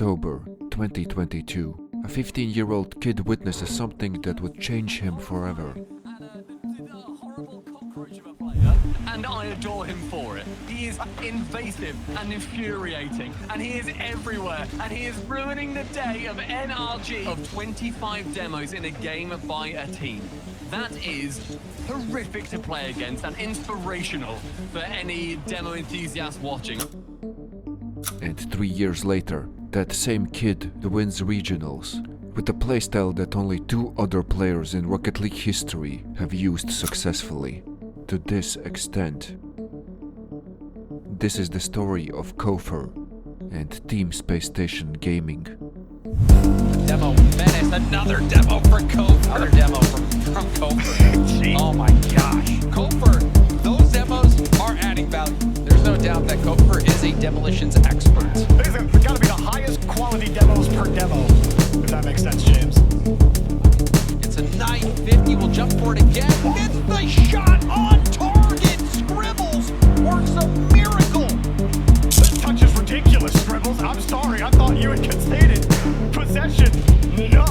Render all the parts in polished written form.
October 2022, a 15-year-old kid witnesses something that would change him forever. And I adore him for it. He is invasive and infuriating, and he is everywhere, and he is ruining the day of NRG of 25 demos in a game by a team. That is horrific to play against and inspirational for any demo enthusiast watching. And 3 years later, that same kid wins regionals, with a playstyle that only 2 other players in Rocket League history have used successfully. To this extent. This is the story of Kofyr and Team Space Station Gaming. Demo menace, another demo for Kofyr. Another demo from Kofyr. Oh my gosh. Kofyr, those demos are adding value. There's no doubt that Kofyr is a demolitions expert. These have got to be the highest quality demos per demo, if that makes sense, James. It's a 950, we'll jump for it again. It's the shot on target. Srczbbles works a miracle. This touch is ridiculous, Srczbbles. I'm sorry, I thought you had conceded possession. No.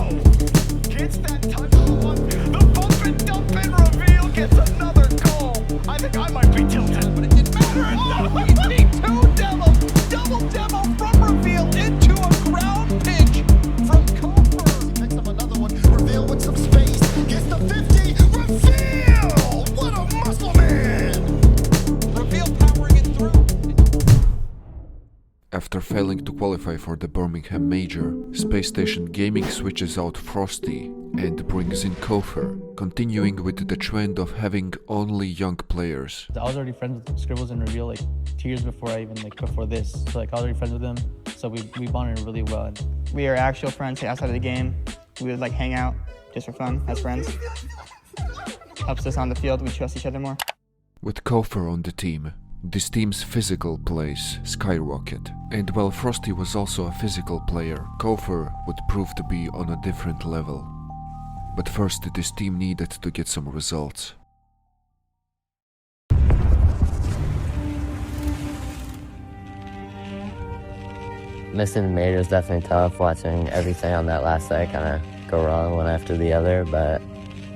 Gets that touch on the bump and dump and reveal, gets another goal. I think I might be tilted. But it didn't matter. No, he beat 2 demos. Double demo from reveal into a ground pitch from Kofyr. Picks up another one. Reveal with some space. Gets the 50. Reveal! What a muscle man! Reveal powering it through. After failing to qualify for the Birmingham Major, Space Station Gaming switches out Frosty and brings in Kofyr, continuing with the trend of having only young players. I was already friends with Srczbbles and Reveal 2 years before I even before this. So I was already friends with them, so we bonded really well. We are actual friends outside of the game. We would hang out just for fun as friends. Helps us on the field, we trust each other more. With Kofyr on the team, this team's physical plays skyrocket. And while Frosty was also a physical player, Kofyr would prove to be on a different level. But first, this team needed to get some results. Missing the major is definitely tough, watching everything on that last set kind of go wrong one after the other, but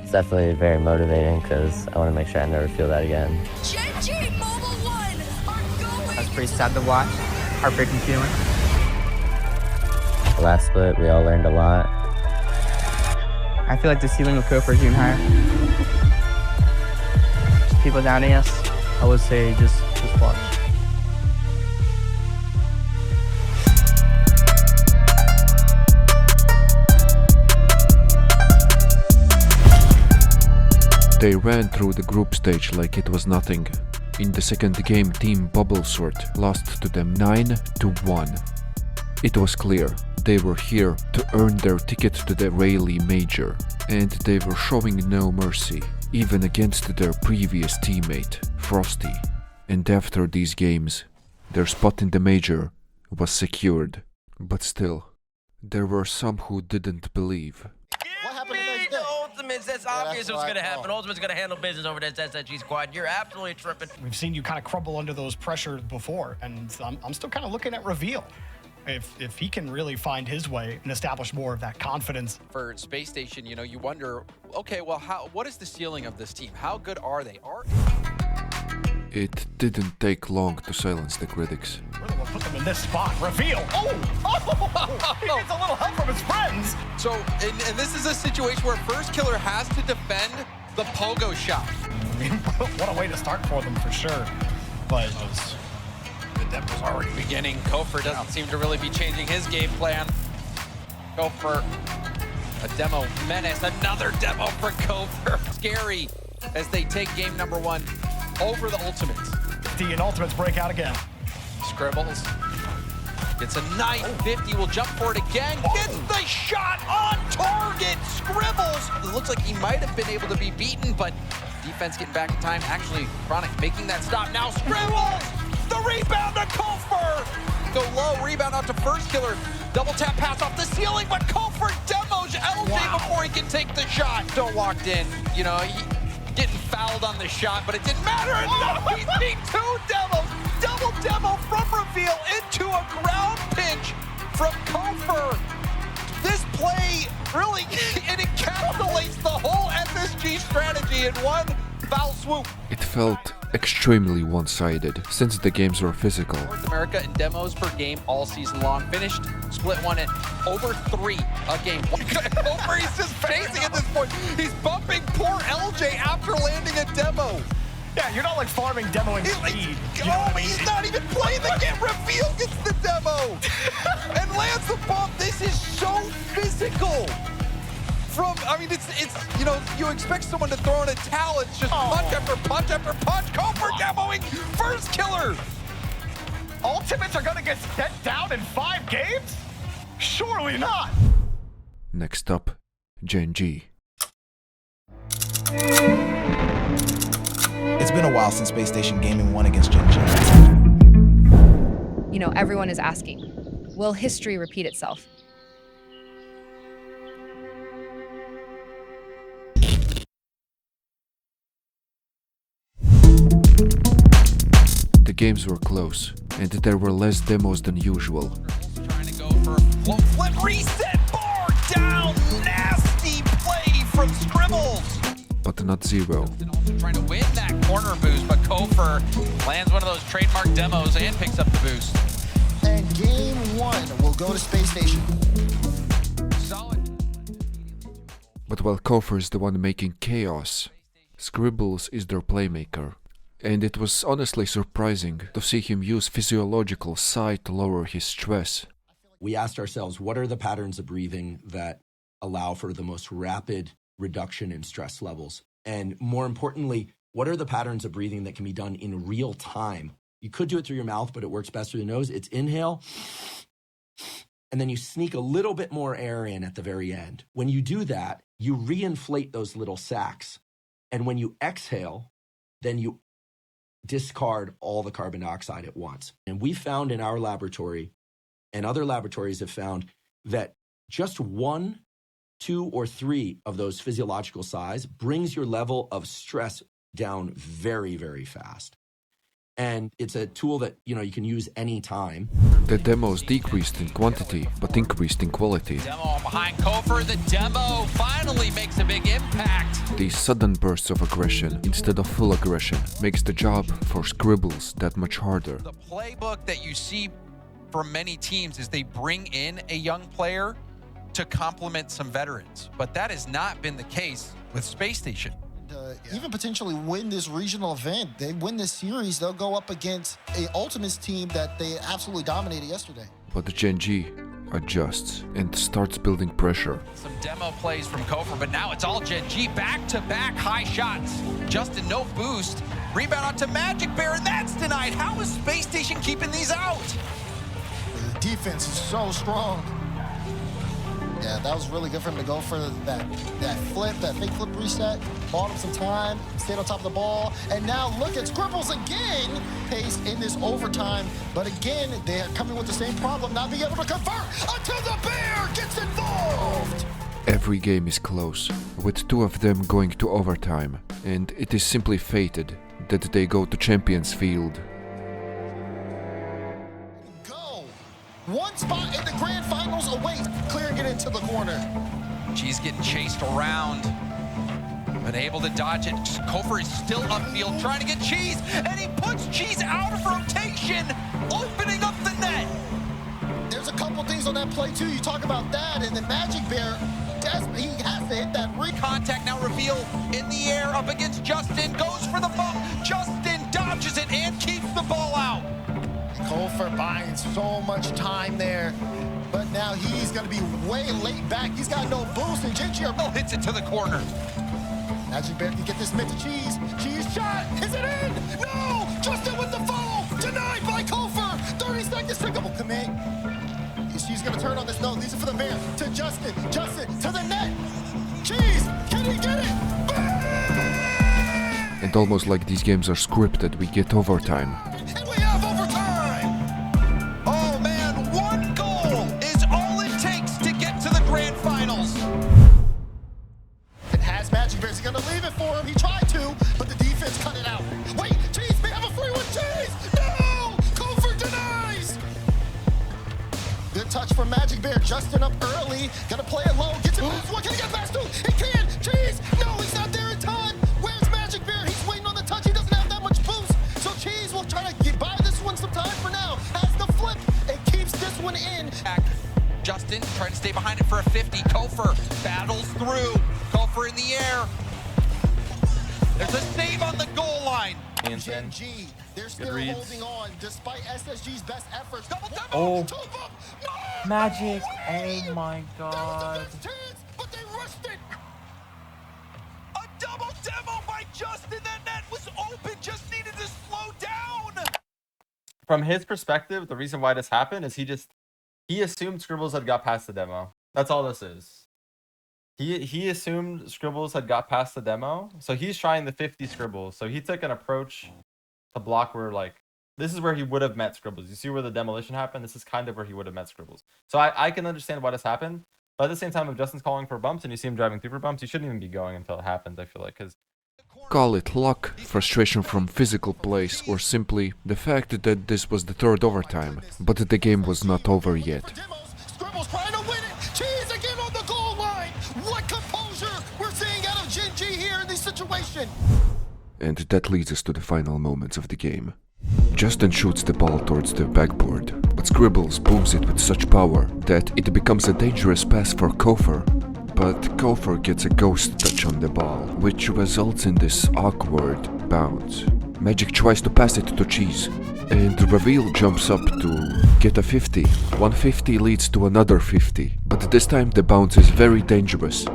it's definitely very motivating because I want to make sure I never feel that again. GenG Mobile 1 are going! That's pretty sad to watch. Heartbreaking feeling. The last split, we all learned a lot. I feel like the ceiling of Kofyr is even higher. People doubting us. I would say just watch. They ran through the group stage like it was nothing. In the second game, Team Bubblesort lost to them 9-1. It was clear they were here to earn their ticket to the Rayleigh Major, and they were showing no mercy, even against their previous teammate, Frosty. And after these games, their spot in the Major was secured. But still, there were some who didn't believe. Ultimates, that's obvious what's going to happen. Ultimate's going to handle business over this SSG squad. You're absolutely tripping. We've seen you kind of crumble under those pressures before, and I'm still kind of looking at Reveal. If he can really find his way and establish more of that confidence. For Space Station, you wonder, okay, well, what is the ceiling of this team? How good are they? It didn't take long to silence the critics. We're the one put them in this spot. Reveal! Oh! He gets a little help from his friends! So, and this is a situation where First Killer has to defend the pogo shot. What a way to start for them, for sure. But the demo's already beginning. Kofyr doesn't seem to really be changing his game plan. Kofyr, a demo menace, another demo for Kofyr. Scary as they take game number 1 over the Ultimates. and Ultimates break out again. Srczbbles gets a 950, will jump for it again, gets the shot on target. Srczbbles, it looks like he might have been able to be beaten, but defense getting back in time. Actually, Chronic making that stop now. Srczbbles, the rebound to Kofyr. Go low, rebound out to First Killer. Double tap pass off the ceiling, but Kofyr demos LJ before he can take the shot. Still locked in, you know, getting fouled on the shot, but it didn't matter. No, he beat two demos. Double demo from reveal into a ground pinch from Kofyr. really, it encapsulates the whole SSG strategy in one foul swoop. It felt extremely one-sided, since the games were physical. North America in demos per game all season long. Finished split one at over 3 a game. Kofyr, he's just chasing at this point. He's bumping poor LJ after landing a demo. Yeah, you're not like farming demoing speed. You know what I mean? He's not even playing the game. Reveal gets the demo and lands the bomb. This is so physical. I mean, it's you know, you expect someone to throw in a towel. It's just punch after punch after punch. Kofyr demoing first killer. Ultimates are gonna get sent down in 5 games? Surely not. Next up, GenG. It's been a while since Space Station Gaming won against GenG. You know, everyone is asking, will history repeat itself? The games were close, and there were less demos than usual. Trying to go for low flip reset bar down. Nasty play from Srczbbles. But not zero. Also trying to win that corner boost, but Kofyr lands one of those trademark demos and picks up the boost. And game 1 will go to Space Station. Solid. But while Kofyr is the one making chaos, Srczbbles is their playmaker. And it was honestly surprising to see him use physiological psi to lower his stress. We asked ourselves, what are the patterns of breathing that allow for the most rapid reduction in stress levels? And more importantly, what are the patterns of breathing that can be done in real time? You could do it through your mouth, but it works best through the nose. It's inhale, and then you sneak a little bit more air in at the very end. When you do that, you reinflate those little sacs. And when you exhale, then you discard all the carbon dioxide at once. And we found in our laboratory, and other laboratories have found, that just 1, 2, or 3 of those physiological size brings your level of stress down very, very fast. And it's a tool that, you know, you can use anytime. The demos decreased in quantity, but increased in quality. Demo behind Kofyr. The demo finally makes a big impact. These sudden bursts of aggression, instead of full aggression, makes the job for Srczbbles that much harder. The playbook that you see from many teams is they bring in a young player to complement some veterans. But that has not been the case with Space Station. Even potentially win this regional event. They win this series, they'll go up against a Ultimates team that they absolutely dominated yesterday. But GenG adjusts and starts building pressure. Some demo plays from Kofyr, but now it's all GenG. Back-to-back high shots. Justin, no boost. Rebound onto MagicBear, and that's denied. How is Space Station keeping these out? The defense is so strong. Yeah, that was really good for him to go for that flip, that fake flip reset. Bought him some time, stayed on top of the ball. And now look at Srczbbles again, pace in this overtime. But again, they are coming with the same problem, not being able to convert until the bear gets involved. Every game is close, with 2 of them going to overtime. And it is simply fated that they go to Champions Field. One spot in the grand finals awaits, clearing it into the corner. She's getting chased around, but able to dodge it. Kofyr is still upfield trying to get Cheese, and he puts Cheese out of rotation, opening up the net. There's a couple things on that play too. You talk about that, and then MagicBear, he has to hit that contact. Now Reveal in the air up against Justin, goes for the bump. Justin dodges it and keeps the ball out. Kofyr buying so much time there, but now he's going to be way late back. He's got no boost, and GenG hits it to the corner. MagicBear can get this mid to Cheese. Cheese shot. Is it in? No! Justin with the follow. Denied by Kofyr. 30 seconds. Srczbbles come in. She's going to turn on this. No, leaves it for the bear. To Justin. Justin to the net. Cheese. Can he get it? Bang! And almost like these games are scripted, we get overtime. And we have overtime. Oh man, 1 goal is all it takes to get to the grand finals. It has MagicBear. He's going to leave it for him. He tried to, but the defense cut it out. Wait, Cheese may have a free one. Cheese! No! Kofyr denies! Good touch from Magic Bear. Justin up early. Gonna play it low. Gets it past one. Can he get past two? He can. Cheese. No, he's not there in time. Where's Magic Bear? He's waiting on the touch. He doesn't have that much boost. So Cheese will try to get by this one some time for now. Has the flip and keeps this one in. Justin trying to stay behind it for a 50. Kofyr battles through. Kofyr in the air. There's a save on the goal line. GenG, they're still holding on despite SSG's best efforts. Double demo, Oh. two up. No! Magic. Oh my god. That was the best chance, but they rushed it. A double demo by Justin. That net was open. Just needed to slow down. From his perspective, the reason why this happened is he assumed Srczbbles had got past the demo. That's all this is. He assumed Srczbbles had got past the demo, so he's trying the 50 Srczbbles. So he took an approach to block where, like, this is where he would have met Srczbbles. You see where the demolition happened? This is kind of where he would have met Srczbbles. So I can understand why this happened, but at the same time, if Justin's calling for bumps and you see him driving through for bumps, you shouldn't even be going until it happens, I feel like, because... Call it luck, frustration from physical plays, or simply the fact that this was the third overtime, but the game was not over yet. Srczbbles trying to win it. Cheese again on the goal line. What composure we're seeing out of GenG here in this situation. And that leads us to the final moments of the game. Justin shoots the ball towards the backboard, but Srczbbles booms it with such power that it becomes a dangerous pass for Kofyr. But Kofyr gets a ghost touch on the ball, which results in this awkward bounce. Magic tries to pass it to Cheese, and Reveal jumps up to get a 50. 150 leads to another 50, but this time the bounce is very dangerous.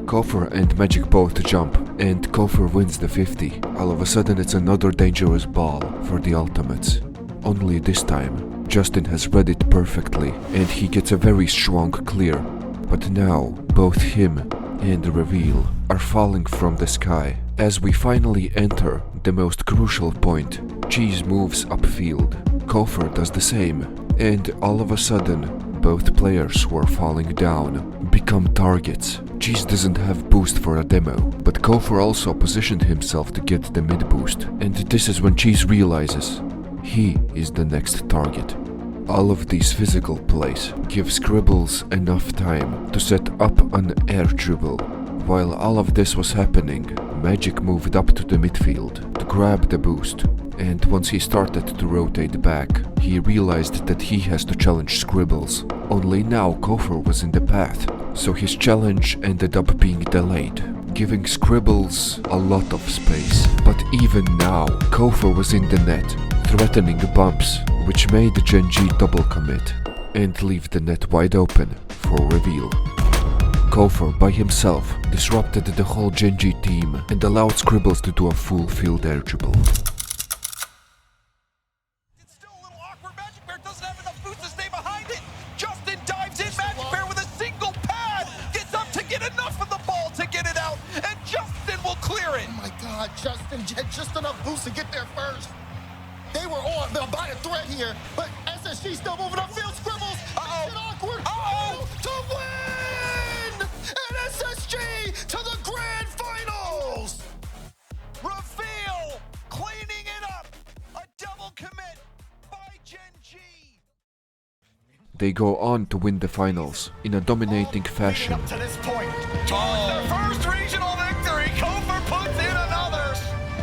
Kofyr and Magic both jump, and Kofyr wins the 50. All of a sudden it's another dangerous ball for the Ultimates. Only this time, Justin has read it perfectly, and he gets a very strong clear. But now, both him and Reveal are falling from the sky. As we finally enter the most crucial point, Cheese moves upfield. Kofyr does the same, and all of a sudden, both players who are falling down become targets. Cheese doesn't have boost for a demo, but Kofyr also positioned himself to get the mid boost, and this is when Cheese realizes he is the next target. All of these physical plays give Srczbbles enough time to set up an air dribble. While all of this was happening, Magic moved up to the midfield to grab the boost, and once he started to rotate back, he realized that he has to challenge Srczbbles. Only now Kofyr was in the path, so his challenge ended up being delayed, giving Srczbbles a lot of space. But even now, Kofyr was in the net, threatening bumps, which made GenG double commit and leave the net wide open for Reveal. Kofyr by himself disrupted the whole GenG team and allowed Srczbbles to do a full field air dribble. It's still a little awkward. Magic Bear doesn't have enough boost to stay behind it. Justin dives in. Magic Bear with a single pad gets up to get enough of the ball to get it out, and Justin will clear it. Oh my God, Justin had just enough boost to get there first. They were on by a threat here, but SSG still moving upfield. Srczbbles, makes it awkward. To win! And SSG to the grand finals! Reveal cleaning it up. A double commit by GenG. They go on to win the finals in a dominating fashion. Up to this point, towards their first regional victory, Kofyr puts in another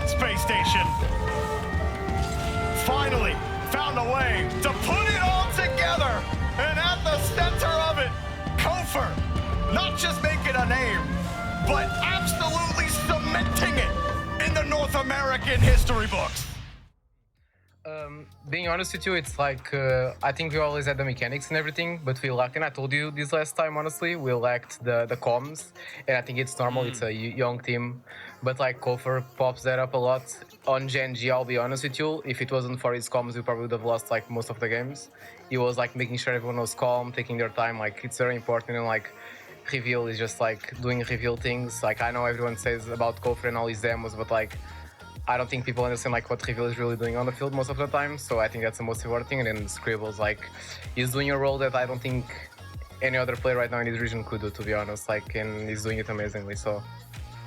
space station. Finally found a way to put it all together, and at the center of it, Kofyr not just making a name, but absolutely cementing it in the North American history books. Being honest with you, it's like I think we always had the mechanics and everything, but we lacked, and I told you this last time, honestly, we lacked the comms, and I think it's normal, it's a young team, but like Kofyr pops that up a lot. On GenG, I'll be honest with you, if it wasn't for his comms, we probably would have lost like most of the games. He was like making sure everyone was calm, taking their time, like it's very important, and like Reveal is just like doing Reveal things. Like I know everyone says about Kofyr and all his demos, but like I don't think people understand like what Reveal is really doing on the field most of the time, so I think that's the most important thing. And then Srczbbles, like, he's doing a role that I don't think any other player right now in this region could do, to be honest, like, and he's doing it amazingly, so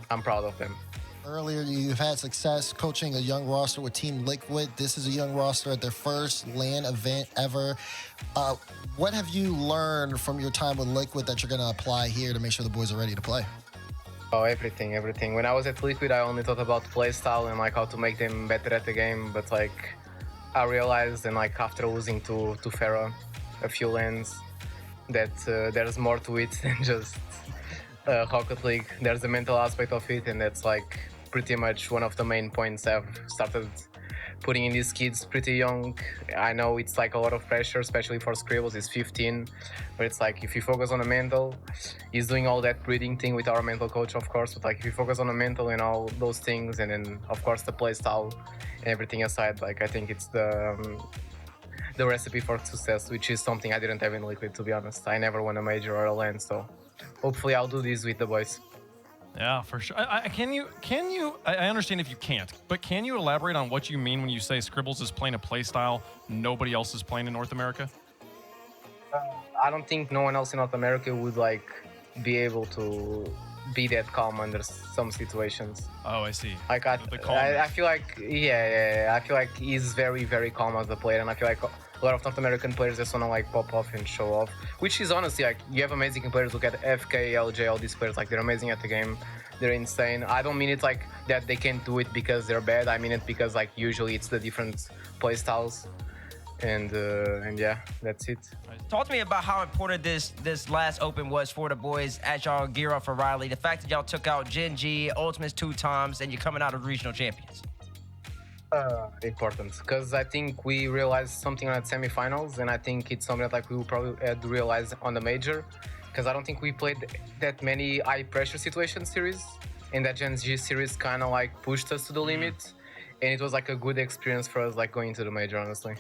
I'm proud of him. Earlier, you've had success coaching a young roster with Team Liquid. This is a young roster at their first LAN event ever. What have you learned from your time with Liquid that you're going to apply here to make sure the boys are ready to play? Oh, everything. When I was at Liquid, I only thought about playstyle and like how to make them better at the game. But like, I realized, and like after losing to Pharaoh a few lanes, that there's more to it than just Rocket League. There's a mental aspect of it, and that's like pretty much one of the main points I've started putting in these kids pretty young. I know it's like a lot of pressure, especially for Srczbbles. He's 15, but it's like if you focus on the mental, he's doing all that breathing thing with our mental coach, of course, but like if you focus on the mental and all those things, and then of course the play style and everything aside, like I think it's the recipe for success, which is something I didn't have in Liquid, to be honest. I never won a major or a LAN, so hopefully I'll do this with the boys. Yeah, for sure. Can you? I understand if you can't, but can you elaborate on what you mean when you say Srczbbles is playing a play style nobody else is playing in North America? I don't think no one else in North America would like be able to be that calm under some situations. Oh, I see. Like I feel like I feel like he's very, very calm as a player, and I feel like a lot of North American players just want to like pop off and show off, which is honestly like you have amazing players. Look at FK, LJ, all these players, like they're amazing at the game. They're insane. I don't mean it like that they can't do it because they're bad. I mean it because like usually it's the different play styles, and yeah, that's it. Talk to me about how important this last Open was for the boys as y'all gear up for Riley. The fact that y'all took out GenG, Ultimates 2 times, and you're coming out of regional champions. Important, because I think we realized something on the semifinals, and I think it's something that like we will probably had realized on the major, because I don't think we played that many high pressure situation series, and that GenG series kind of like pushed us to the limit, and it was like a good experience for us like going into the major, honestly.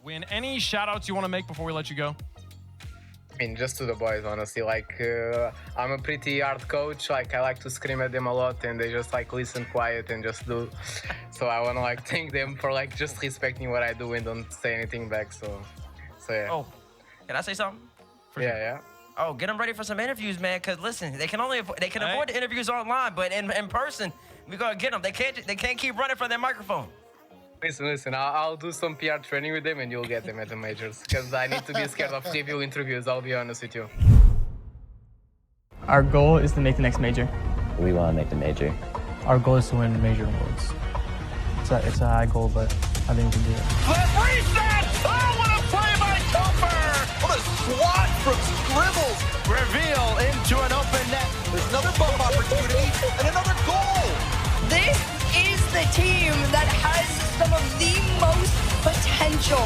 Win, any shout outs you want to make before we let you go? I mean, just to the boys, honestly. Like, I'm a pretty hard coach. Like, I like to scream at them a lot, and they just like listen quiet and just do. So I want to like thank them for like just respecting what I do and don't say anything back. So yeah. Oh, can I say something? Yeah. Oh, get them ready for some interviews, man. Cause listen, they can avoid the interviews online, but in person, we gotta get them. They can't keep running from their microphone. Listen, I'll do some PR training with them and you'll get them at the majors, because I need to be scared of TV interviews, I'll be honest with you. Our goal is to make the next major. We want to make the major. Our goal is to win major awards. It's a high goal, but I think we can do it. Reset! Oh, what a play by Kofyr! What a swat from Srczbbles! Reveal into an open net. There's another bump opportunity and another goal! This is the team that has some of the most potential